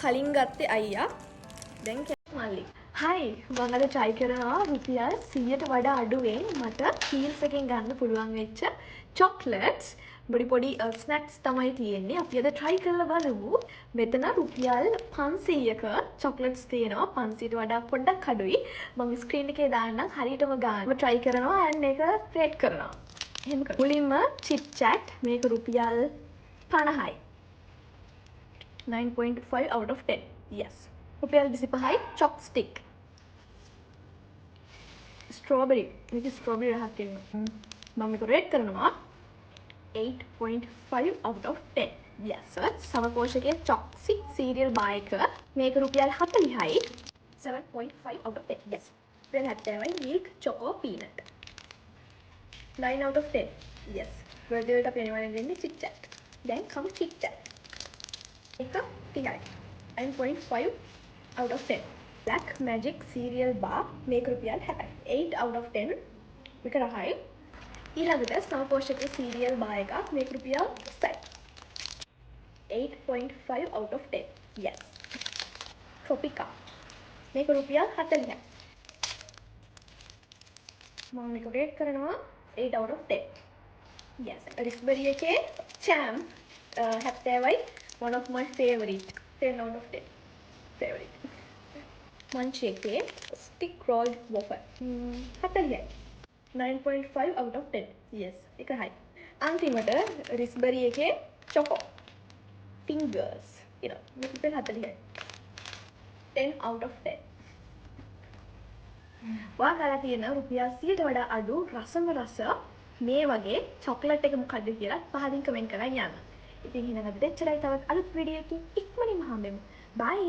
කලින් ගත්තේ අයියා. දැන් මල්ලි. හයි මම අද try කරනවා රුපියල් 100ට වඩා අඩුවෙන් මට Kiehl's එකෙන් ගන්න පුළුවන් වෙච්ච chocolates පොඩි ස්නැක්ස් තමයි තියෙන්නේ. අපි අද try කරලා බලමු. මෙතන රුපියල් 500ක chocolates තියෙනවා. 500ට වඩා පොඩ්ඩක් අඩුයි. මම ස්ක්‍රීන් එකේ දාන්නම් හරියටම ගන්න. try කරනවා and ඒක rate කරනවා. එහෙම කරමු. මුලින්ම chit chat මේක රුපියල් 50යි. 9.5 out of 10. Yes. රුපියල් 25යි chopstick. Strawberry. මේක strawberry රහක් තියෙනවා. මම මේක rate කරනවා 8.5 out of 10. Yes. සමපෝෂකයේ choxic cereal bar එක මේක රුපියල් 40යි 7.5 out of 10. Yes. රුපියල් 70යි milk choco peanut. 9 out of 10. Yes. birthday වලට අපි අනිවාර්යෙන් දෙන්නේ chit chat. දැන් කමු chit chat. එක 30යි 9.5 out of 10. Black Magic cereal bar මේක රුපියල් 60යි 8 out of 10. මේක රහයි. ඊළඟට සමපෝෂකයේ cereal bar එකක් මේක රුපියල් 20යි 8.5 out of 10. Yes. Tropica මේක රුපියල් 40යි. මම මේක rate කරනවා 8 out of 10. Yes. Raspberry එකේ jam 70යි one of my favorite 10 out of 10. Favorite. Munch එකේ stick rolled wafer 40යි 9.5 out of 10. Yes. ඒක high. අන්තිමට raspberry එකේ choco fingers මේක 40යි 10 out of 10. ඔයාලා තියෙන රුපියල් 100ට වඩා අඩු රසම රස මේ වගේ චොක්ලට් එක මොකද්ද කියලා පහලින් කමෙන්ට් කරලා යන්න. ඉතින් එහෙනම් අද දෙච්චරයි තවත් අලුත් වීඩියෝ එකකින් ඉක්මනින්ම හම්බෙමු. Bye.